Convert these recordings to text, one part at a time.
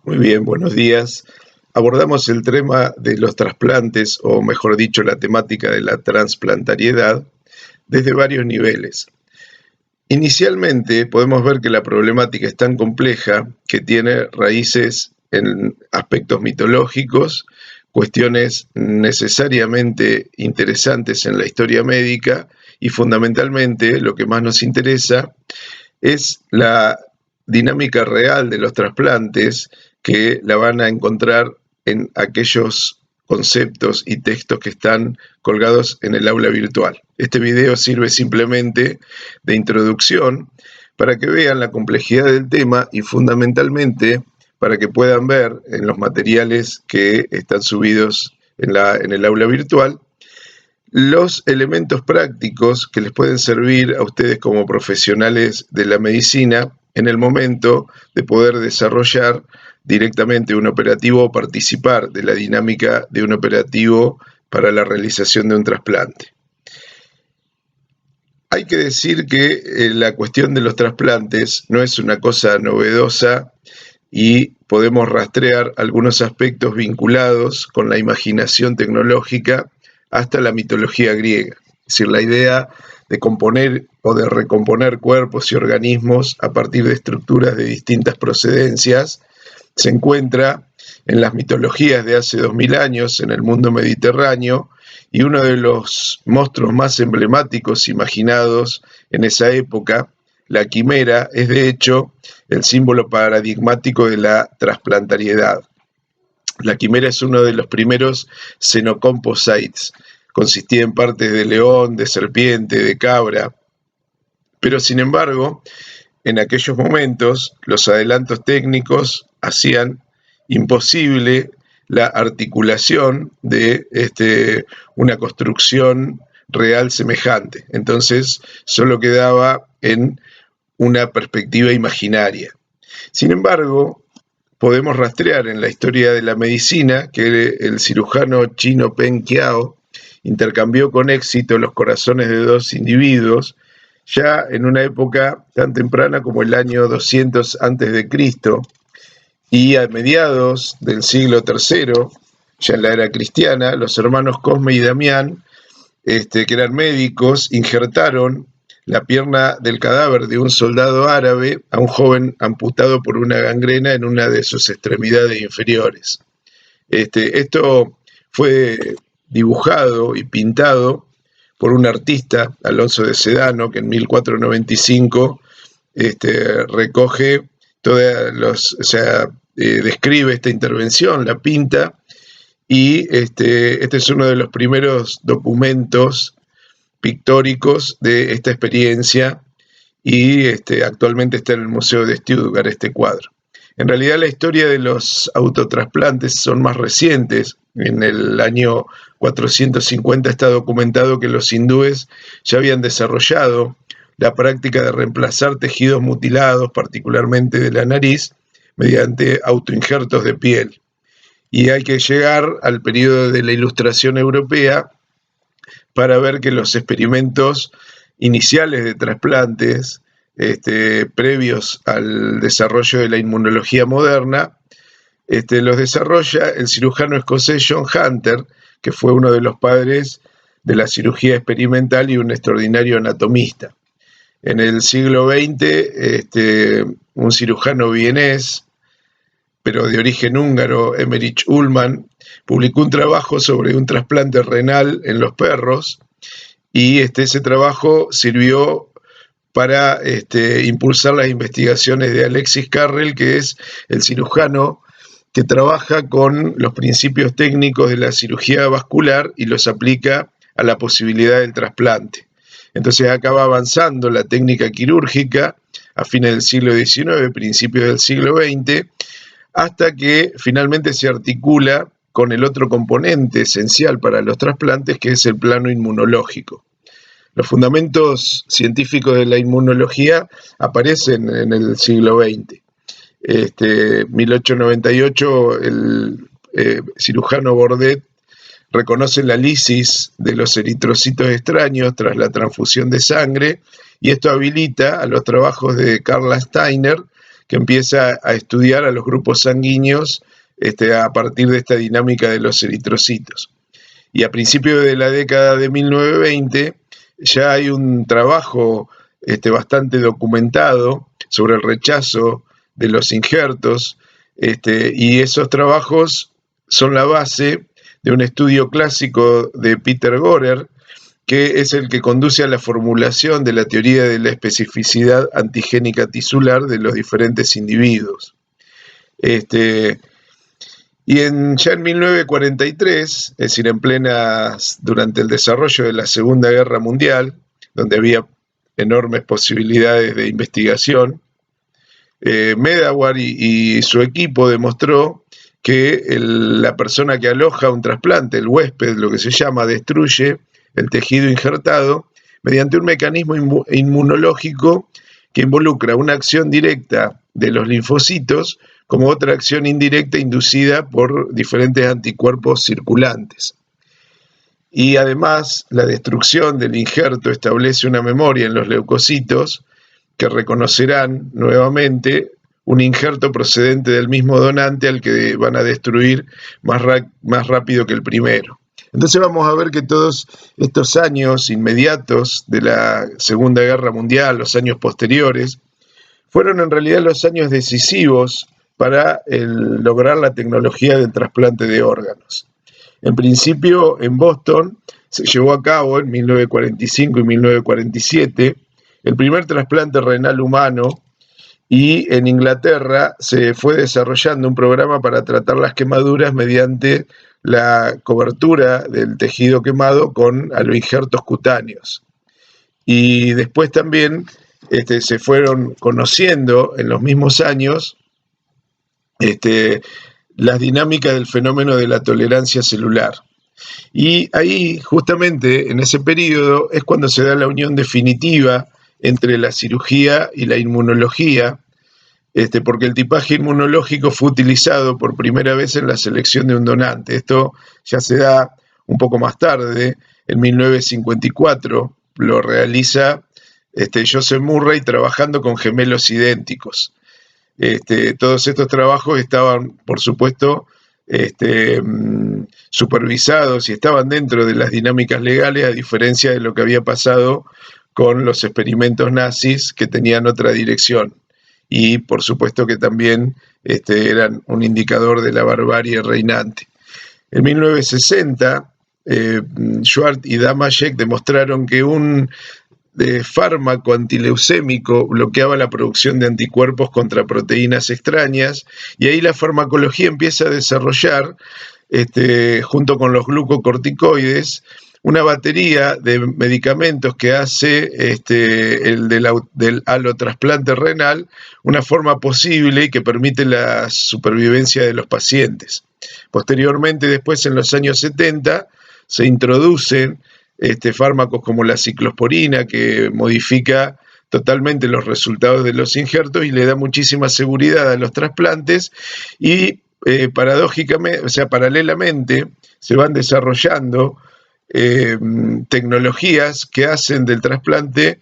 Muy bien, buenos días. Abordamos el tema de los trasplantes, o mejor dicho, la temática de la transplantariedad, desde varios niveles. Inicialmente podemos ver que la problemática es tan compleja que tiene raíces en aspectos mitológicos, cuestiones necesariamente interesantes en la historia médica y fundamentalmente lo que más nos interesa es la dinámica real de los trasplantes que la van a encontrar en aquellos conceptos y textos que están colgados en el aula virtual. Este video sirve simplemente de introducción para que vean la complejidad del tema y fundamentalmente para que puedan ver en los materiales que están subidos en el aula virtual los elementos prácticos que les pueden servir a ustedes como profesionales de la medicina en el momento de poder desarrollar directamente un operativo o participar de la dinámica de un operativo para la realización de un trasplante. Hay que decir que la cuestión de los trasplantes no es una cosa novedosa y podemos rastrear algunos aspectos vinculados con la imaginación tecnológica hasta la mitología griega. Es decir, la idea de componer o de recomponer cuerpos y organismos a partir de estructuras de distintas procedencias se encuentra en las mitologías de hace 2000 años en el mundo mediterráneo, y uno de los monstruos más emblemáticos imaginados en esa época, la quimera, es de hecho el símbolo paradigmático de la trasplantariedad. La quimera es uno de los primeros xenocomposites. Consistía en partes de león, de serpiente, de cabra, pero sin embargo, en aquellos momentos los adelantos técnicos hacían imposible la articulación de una construcción real semejante. Entonces solo quedaba en una perspectiva imaginaria. Sin embargo, podemos rastrear en la historia de la medicina que el cirujano chino Peng Qiao intercambió con éxito los corazones de dos individuos ya en una época tan temprana como el año 200 a.C., y a mediados del siglo III, ya en la era cristiana, los hermanos Cosme y Damián, que eran médicos, injertaron la pierna del cadáver de un soldado árabe a un joven amputado por una gangrena en una de sus extremidades inferiores. Esto fue dibujado y pintado por un artista, Alonso de Sedano, que en 1495 recoge describe esta intervención, la pinta, y este es uno de los primeros documentos pictóricos de esta experiencia, y actualmente está en el Museo de Stuttgart este cuadro. En realidad la historia de los autotrasplantes son más recientes. En el año 450 está documentado que los hindúes ya habían desarrollado la práctica de reemplazar tejidos mutilados, particularmente de la nariz, mediante autoinjertos de piel. Y hay que llegar al periodo de la Ilustración Europea para ver que los experimentos iniciales de trasplantes, previos al desarrollo de la inmunología moderna, los desarrolla el cirujano escocés John Hunter, que fue uno de los padres de la cirugía experimental y un extraordinario anatomista. En el siglo XX, un cirujano vienés, pero de origen húngaro, Emmerich Ullmann, publicó un trabajo sobre un trasplante renal en los perros, y ese trabajo sirvió para impulsar las investigaciones de Alexis Carrel, que es el cirujano que trabaja con los principios técnicos de la cirugía vascular y los aplica a la posibilidad del trasplante. Entonces acaba avanzando la técnica quirúrgica a fines del siglo XIX, principios del siglo XX, hasta que finalmente se articula con el otro componente esencial para los trasplantes, que es el plano inmunológico. Los fundamentos científicos de la inmunología aparecen en el siglo XX. 1898, el cirujano Bordet reconoce la lisis de los eritrocitos extraños tras la transfusión de sangre, y esto habilita a los trabajos de Carl Steiner, que empieza a estudiar a los grupos sanguíneos a partir de esta dinámica de los eritrocitos. Y a principios de la década de 1920 ya hay un trabajo bastante documentado sobre el rechazo de los injertos, y esos trabajos son la base de un estudio clásico de Peter Gorer, que es el que conduce a la formulación de la teoría de la especificidad antigénica tisular de los diferentes individuos. Y ya en 1943, es decir, durante el desarrollo de la Segunda Guerra Mundial, donde había enormes posibilidades de investigación, Medawar y su equipo demostró que la persona que aloja un trasplante, el huésped, lo que se llama, destruye el tejido injertado mediante un mecanismo inmunológico que involucra una acción directa de los linfocitos como otra acción indirecta inducida por diferentes anticuerpos circulantes. Y además, la destrucción del injerto establece una memoria en los leucocitos que reconocerán nuevamente un injerto procedente del mismo donante al que van a destruir más rápido que el primero. Entonces vamos a ver que todos estos años inmediatos de la Segunda Guerra Mundial, los años posteriores, fueron en realidad los años decisivos para lograr la tecnología del trasplante de órganos. En principio, en Boston se llevó a cabo en 1945 y 1947 el primer trasplante renal humano, y en Inglaterra se fue desarrollando un programa para tratar las quemaduras mediante la cobertura del tejido quemado con aloinjertos cutáneos. Y después también se fueron conociendo en los mismos años las dinámicas del fenómeno de la tolerancia celular. Y ahí, justamente en ese periodo, es cuando se da la unión definitiva entre la cirugía y la inmunología, porque el tipaje inmunológico fue utilizado por primera vez en la selección de un donante. Esto ya se da un poco más tarde, en 1954, lo realiza Joseph Murray trabajando con gemelos idénticos. Todos estos trabajos estaban, por supuesto, supervisados y estaban dentro de las dinámicas legales, a diferencia de lo que había pasado con los experimentos nazis, que tenían otra dirección. Y por supuesto que también eran un indicador de la barbarie reinante. En 1960, Schwartz y Damaszek demostraron que un fármaco antileucémico bloqueaba la producción de anticuerpos contra proteínas extrañas, y ahí la farmacología empieza a desarrollar, junto con los glucocorticoides, una batería de medicamentos que hace el del alotrasplante renal una forma posible y que permite la supervivencia de los pacientes. Posteriormente, después en los años 70, se introducen fármacos como la ciclosporina, que modifica totalmente los resultados de los injertos y le da muchísima seguridad a los trasplantes, y paradójicamente, paralelamente, se van desarrollando tecnologías que hacen del trasplante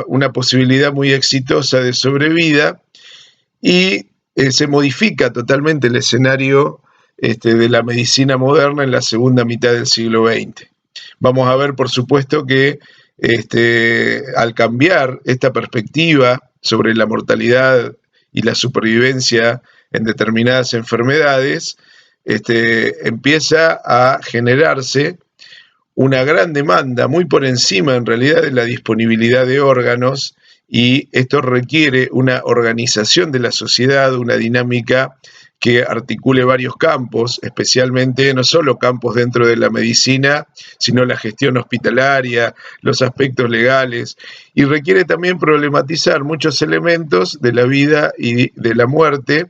una posibilidad muy exitosa de sobrevida, y se modifica totalmente el escenario de la medicina moderna en la segunda mitad del siglo XX. Vamos a ver, por supuesto, que al cambiar esta perspectiva sobre la mortalidad y la supervivencia en determinadas enfermedades, empieza a generarse una gran demanda, muy por encima en realidad de la disponibilidad de órganos, y esto requiere una organización de la sociedad, una dinámica que articule varios campos, especialmente no solo campos dentro de la medicina, sino la gestión hospitalaria, los aspectos legales, y requiere también problematizar muchos elementos de la vida y de la muerte,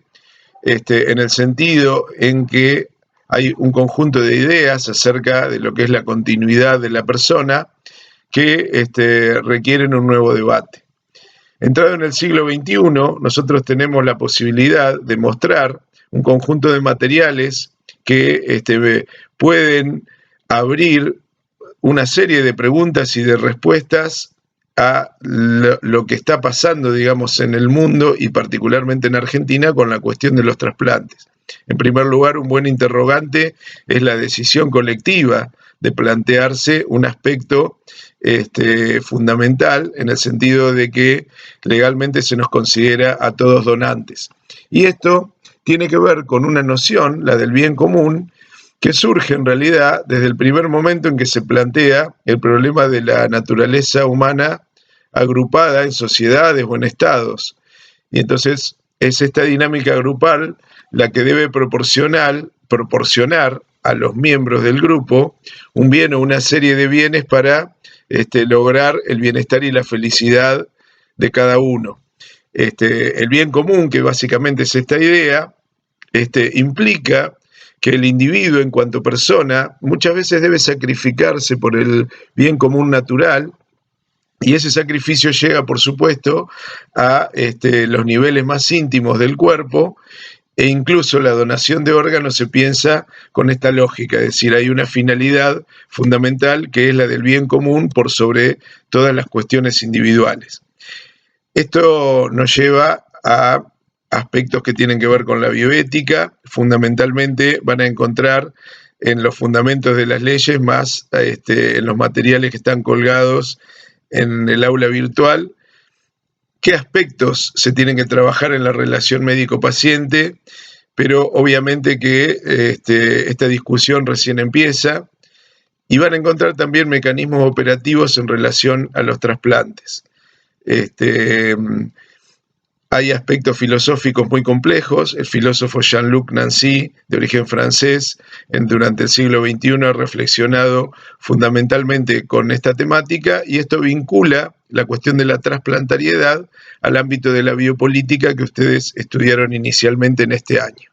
en el sentido en que hay un conjunto de ideas acerca de lo que es la continuidad de la persona que requieren un nuevo debate. Entrado en el siglo XXI, nosotros tenemos la posibilidad de mostrar un conjunto de materiales que pueden abrir una serie de preguntas y de respuestas a lo que está pasando, digamos, en el mundo y particularmente en Argentina con la cuestión de los trasplantes. En primer lugar, un buen interrogante es la decisión colectiva de plantearse un aspecto fundamental en el sentido de que legalmente se nos considera a todos donantes. Y esto tiene que ver con una noción, la del bien común, que surge en realidad desde el primer momento en que se plantea el problema de la naturaleza humana agrupada en sociedades o en estados. Y entonces es esta dinámica grupal la que debe proporcionar a los miembros del grupo un bien o una serie de bienes para lograr el bienestar y la felicidad de cada uno. El bien común, que básicamente es esta idea, implica que el individuo en cuanto persona muchas veces debe sacrificarse por el bien común natural, y ese sacrificio llega, por supuesto, a los niveles más íntimos del cuerpo, e incluso la donación de órganos se piensa con esta lógica, es decir, hay una finalidad fundamental que es la del bien común por sobre todas las cuestiones individuales. Esto nos lleva a aspectos que tienen que ver con la bioética. Fundamentalmente van a encontrar en los fundamentos de las leyes, más en los materiales que están colgados en el aula virtual, qué aspectos se tienen que trabajar en la relación médico-paciente, pero obviamente que esta discusión recién empieza, y van a encontrar también mecanismos operativos en relación a los trasplantes. Hay aspectos filosóficos muy complejos. El filósofo Jean-Luc Nancy, de origen francés, durante el siglo XXI ha reflexionado fundamentalmente con esta temática, y esto vincula la cuestión de la trasplantariedad al ámbito de la biopolítica que ustedes estudiaron inicialmente en este año.